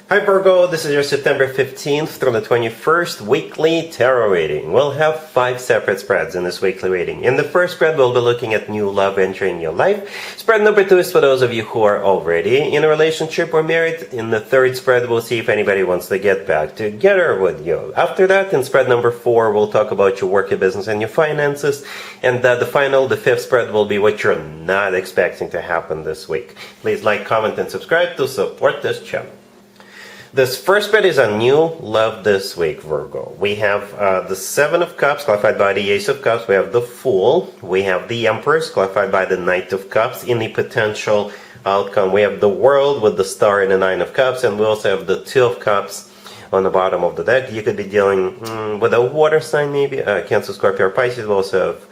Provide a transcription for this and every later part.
Hi Virgo, this is your September 15th through the 21st weekly tarot reading. We'll have 5 separate spreads in this weekly reading. In the first spread, we'll be looking at new love entering your life. Spread number 2 is for those of you who are already in a relationship or married. In the third spread, we'll see if anybody wants to get back together with you. After that, in spread number 4, we'll talk about your work, your business, and your finances. And the fifth spread will be what you're not expecting to happen this week. Please like, comment, and subscribe to support this channel. This first spread is on new love this week, Virgo. We have the Seven of Cups, clarified by the Ace of Cups. We have the Fool. We have the Empress, clarified by the Knight of Cups. In the potential outcome, we have the World with the Star and the Nine of Cups. And we also have the Two of Cups on the bottom of the deck. You could be dealing with a water sign, maybe. Cancer, Scorpio, or Pisces. We also have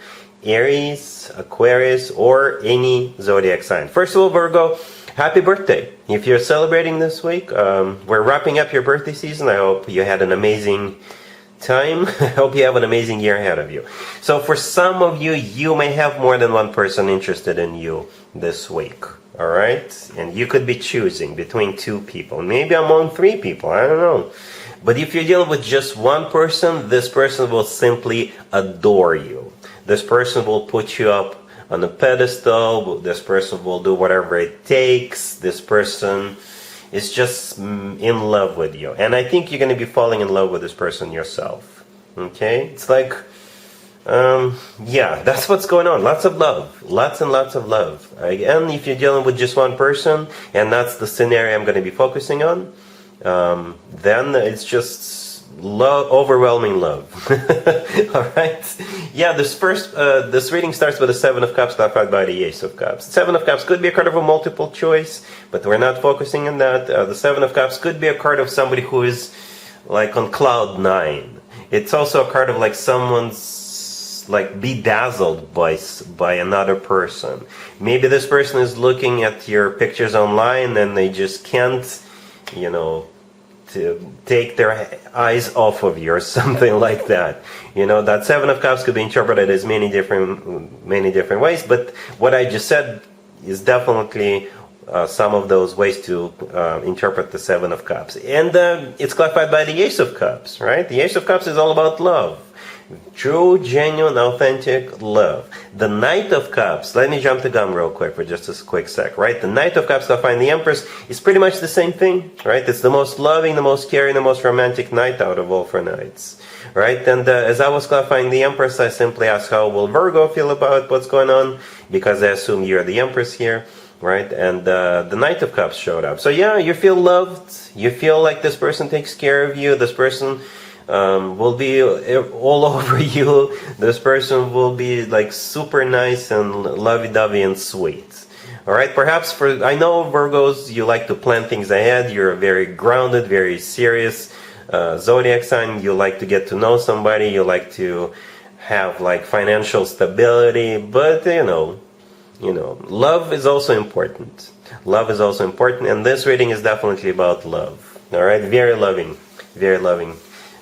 Aries, Aquarius, or any zodiac sign. First of all, Virgo, happy birthday. If you're celebrating this week, we're wrapping up your birthday season. I hope you had an amazing time. I hope you have an amazing year ahead of you. So for some of you, you may have more than one person interested in you this week. All right? And you could be choosing between 2 people, maybe among 3 people. I don't know. But if you're dealing with just one person, this person will simply adore you. This person will put you up on a pedestal. This person will do whatever it takes. This person is just in love with you. And I think you're going to be falling in love with this person yourself. Okay? It's like, yeah, that's what's going on. Lots of love. Lots and lots of love. Again, if you're dealing with just one person, and that's the scenario I'm going to be focusing on, then it's just love, overwhelming love. All right. Yeah, this reading starts with the Seven of Cups, clarified by the Ace of Cups. Seven of Cups could be a card of a multiple choice, but we're not focusing on that. The Seven of Cups could be a card of somebody who is like on cloud 9. It's also a card of like someone's like bedazzled by another person. Maybe this person is looking at your pictures online and they just can't, you know, to take their eyes off of you or something like that. You know, that Seven of Cups could be interpreted as many different ways, but what I just said is definitely some of those ways to interpret the Seven of Cups. And it's clarified by the Ace of Cups, right? The Ace of Cups is all about love. True, genuine, authentic love. The Knight of Cups, let me jump the gun real quick for just a quick sec, right? The Knight of Cups, clarified the Empress, is pretty much the same thing, right? It's the most loving, the most caring, the most romantic knight out of all 4 knights, right? And as I was clarifying the Empress, I simply asked how will Virgo feel about what's going on, because I assume you're the Empress here, right? And the Knight of Cups showed up. So yeah, you feel loved, you feel like this person takes care of you, this person will be all over you. This person will be like super nice and lovey-dovey and sweet. All right, perhaps I know Virgos, you like to plan things ahead. You're a very grounded, very serious zodiac sign. You like to get to know somebody. You like to have like financial stability. But you know, love is also important. Love is also important, and this reading is definitely about love. All right, very loving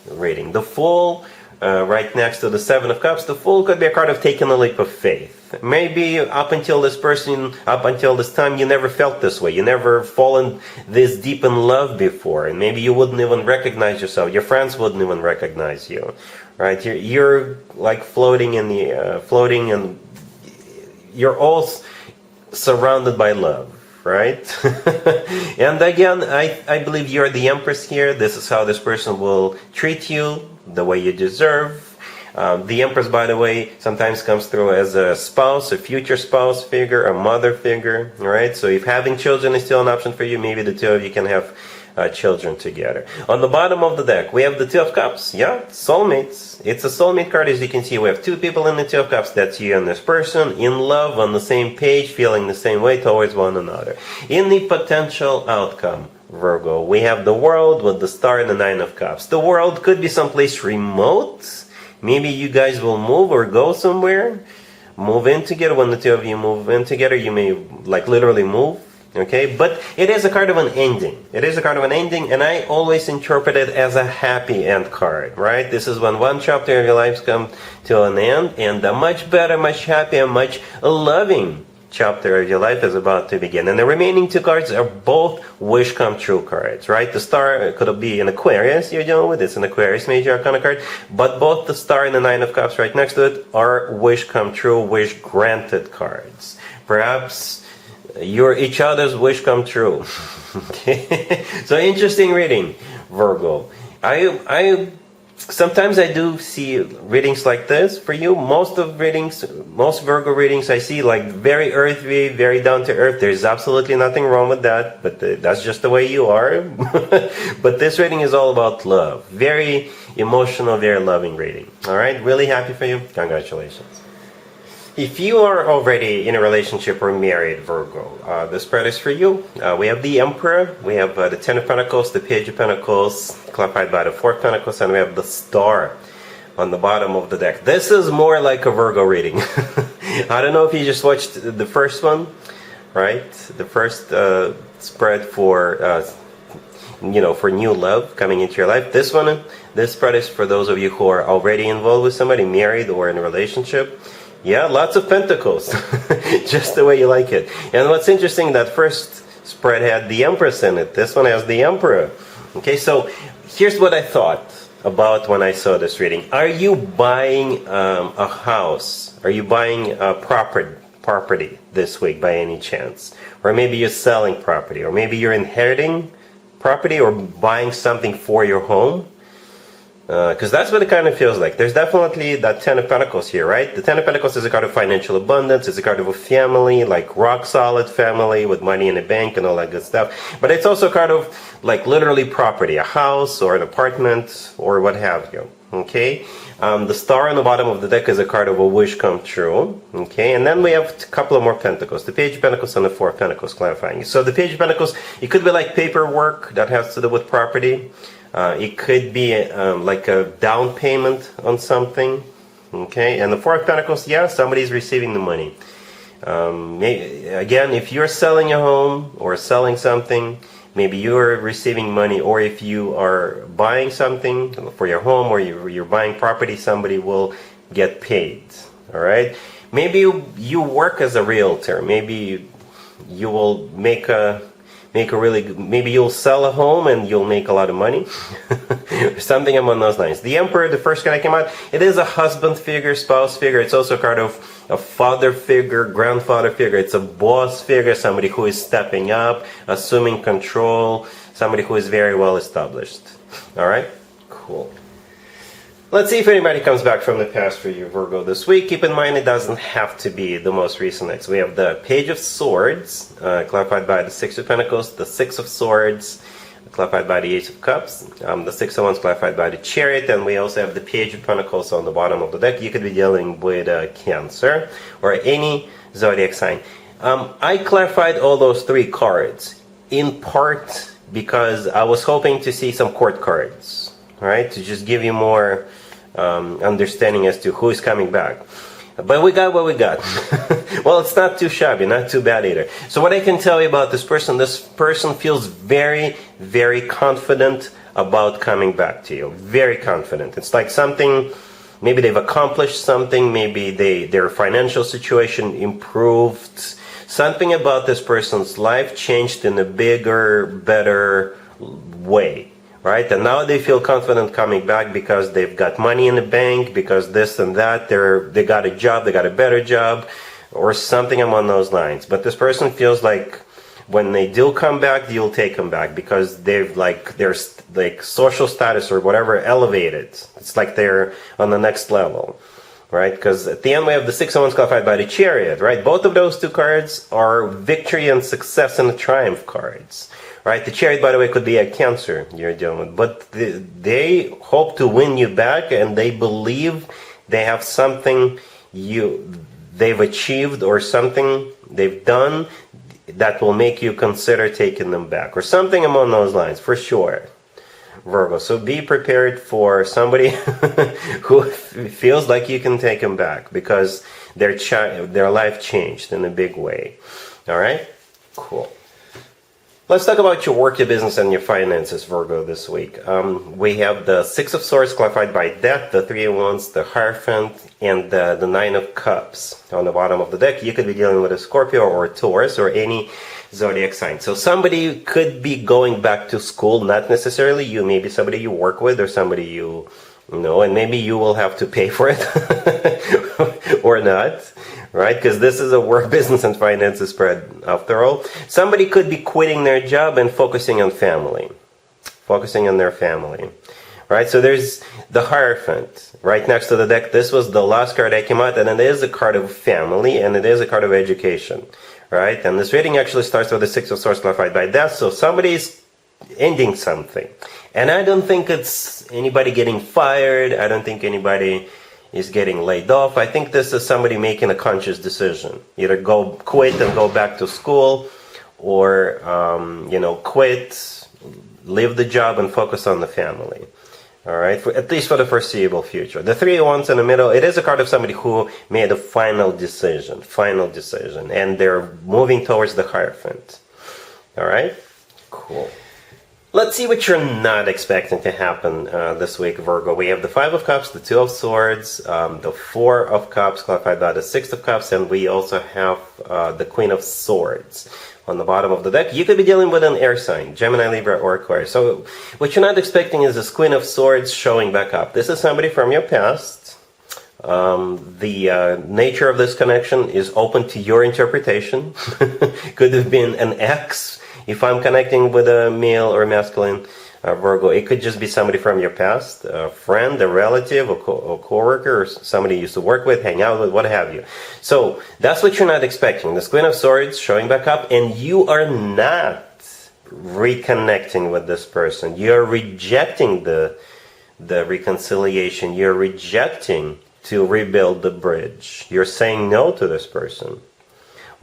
reading. The Fool, right next to the Seven of Cups. The Fool could be a card of taking a leap of faith. Maybe up until this time, you never felt this way. You never fallen this deep in love before, and maybe you wouldn't even recognize yourself. Your friends wouldn't even recognize you, right? You're like floating in the and you're all surrounded by love. Right? And again, I believe you're the Empress here. This is how this person will treat you, the way you deserve. The Empress, by the way, sometimes comes through as a spouse, a future spouse figure, a mother figure, right? So if having children is still an option for you, maybe the 2 of you can have children together. On the bottom of the deck, we have the Two of Cups. Yeah, soulmates. It's a soulmate card. As you can see, we have 2 people in the Two of Cups. That's you and this person, in love, on the same page, feeling the same way towards one another. In the potential outcome, Virgo, we have the World with the Star and the Nine of Cups. The World could be someplace remote. Maybe you guys will move or go somewhere. Move in together. When the 2 of you move in together, you may like literally move. Okay, but it is a card of an ending. It is a card of an ending, and I always interpret it as a happy end card, right? This is when one chapter of your life comes to an end, and a much better, much happier, much loving chapter of your life is about to begin. And the remaining two cards are both wish come true cards, right? The star could be an Aquarius you're dealing with. It's an Aquarius major arcana card. But both the star and the Nine of Cups right next to it are wish come true, wish granted cards. Perhaps you're each other's wish come true. Okay? So interesting reading, Virgo. Sometimes I do see readings like this for you. Most Virgo readings I see like very earthy, very down to earth. There's absolutely nothing wrong with that, but that's just the way you are. But this reading is all about love. Very emotional, very loving reading. All right, really happy for you. Congratulations. If you are already in a relationship or married, Virgo, the spread is for you. We have the Emperor, we have the Ten of Pentacles, the Page of Pentacles, clarified by the Four of Pentacles, and we have the Star on the bottom of the deck. This is more like a Virgo reading. I don't know if you just watched the first one, right? The first spread for, for new love coming into your life. This spread is for those of you who are already involved with somebody, married or in a relationship. Yeah, lots of pentacles, just the way you like it. And what's interesting, that first spread had the Empress in it. This one has the Emperor. Okay, so here's what I thought about when I saw this reading. Are you buying a house? Are you buying a property this week by any chance? Or maybe you're selling property, or maybe you're inheriting property or buying something for your home. Because that's what it kind of feels like. There's definitely that Ten of Pentacles here, right? The Ten of Pentacles is a card of financial abundance. It's a card of a family, like rock solid family with money in the bank and all that good stuff. But it's also a card of like literally property, a house or an apartment or what have you. Okay? The Star on the bottom of the deck is a card of a wish come true. Okay? And then we have a couple of more Pentacles. The Page of Pentacles and the Four of Pentacles clarifying. So the Page of Pentacles, it could be like paperwork that has to do with property. It could be like a down payment on something, okay? And the Four of Pentacles, yeah, somebody's receiving the money. Again, if you're selling a home or selling something, maybe you're receiving money, or if you are buying something for your home or you're buying property, somebody will get paid, all right? Maybe you work as a realtor. Maybe you will maybe you'll sell a home and you'll make a lot of money. Something along those lines. The Emperor, the first card that came out, it is a husband figure, spouse figure. It's also a card of a father figure, grandfather figure. It's a boss figure, somebody who is stepping up, assuming control, somebody who is very well established. All right? Cool. Let's see if anybody comes back from the past for you, Virgo, this week. Keep in mind, it doesn't have to be the most recent next. We have the Page of Swords, clarified by the Six of Pentacles, the Six of Swords, clarified by the Ace of Cups, the Six of Wands, clarified by the Chariot, and we also have the Page of Pentacles on the bottom of the deck. You could be dealing with Cancer or any zodiac sign. I clarified all those three cards in part because I was hoping to see some court cards, right, to just give you more understanding as to who's coming back. But we got what we got. Well, it's not too shabby, not too bad either. So what I can tell you about this person feels very, very confident about coming back to you. Very confident. It's like something, maybe they've accomplished something, maybe their financial situation improved. Something about this person's life changed in a bigger, better way. Right? And now they feel confident coming back because they've got money in the bank, because this and that, they got a job, they got a better job, or something along those lines. But this person feels like when they do come back, you'll take them back because they've their social status or whatever elevated. It's like they're on the next level. Right? Because at the end we have the Six of Wands clarified by the Chariot, right? Both of those two cards are victory and success and triumph cards. Right? The Chariot, by the way, could be a Cancer you're dealing with. But they hope to win you back, and they believe they have something they've achieved or something they've done that will make you consider taking them back. Or something along those lines, for sure. Virgo. So be prepared for somebody who feels like you can take them back because their life changed in a big way. All right? Cool. Let's talk about your work, your business, and your finances, Virgo, this week. We have the Six of Swords clarified by Death, the Three of Wands, the Hierophant, and the Nine of Cups on the bottom of the deck. You could be dealing with a Scorpio or a Taurus or any zodiac sign. So somebody could be going back to school, not necessarily you, maybe somebody you work with or somebody you know, and maybe you will have to pay for it or not. Right? Because this is a work, business, and finances spread after all. Somebody could be quitting their job and focusing on family. Focusing on their family. Right? So there's the Hierophant right next to the deck. This was the last card that came out, and it is a card of family, and it is a card of education. Right? And this reading actually starts with the Six of Swords clarified by Death, so somebody's ending something. And I don't think it's anybody getting fired. I don't think anybody is getting laid off. I think this is somebody making a conscious decision. Either go quit and go back to school, or quit, leave the job and focus on the family. All right, at least for the foreseeable future. The Three of Wands in the middle, it is a card of somebody who made a final decision, and they're moving towards the Hierophant. All right, cool. Let's see what you're not expecting to happen this week, Virgo. We have the Five of Cups, the Two of Swords, the Four of Cups, clarified by the Six of Cups, and we also have the Queen of Swords on the bottom of the deck. You could be dealing with an air sign, Gemini, Libra, or Aquarius. So what you're not expecting is this Queen of Swords showing back up. This is somebody from your past. The nature of this connection is open to your interpretation. Could have been an ex. If I'm connecting with a male or masculine Virgo, it could just be somebody from your past, a friend, a relative, a co-worker, or somebody you used to work with, hang out with, what have you. So that's what you're not expecting. This Queen of Swords showing back up, and you are not reconnecting with this person. You're rejecting the reconciliation. You're rejecting to rebuild the bridge. You're saying no to this person.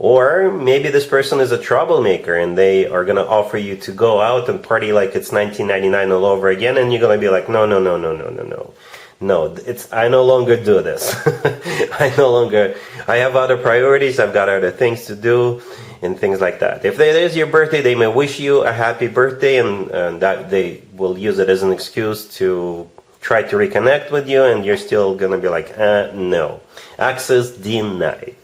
Or maybe this person is a troublemaker and they are going to offer you to go out and party like it's 1999 all over again, and you're going to be like, no. No, I no longer do this. I have other priorities, I've got other things to do, and things like that. If it is your birthday, they may wish you a happy birthday, and that they will use it as an excuse to try to reconnect with you, and you're still going to be like, no. Access denied.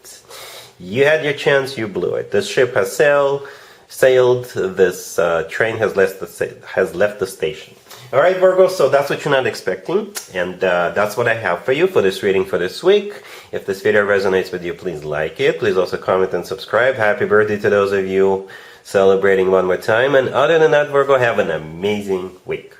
You had your chance, you blew it. This ship has sailed. This train has left the station. All right, Virgo, so that's what you're not expecting. And that's what I have for you for this reading for this week. If this video resonates with you, please like it. Please also comment and subscribe. Happy birthday to those of you celebrating one more time. And other than that, Virgo, have an amazing week.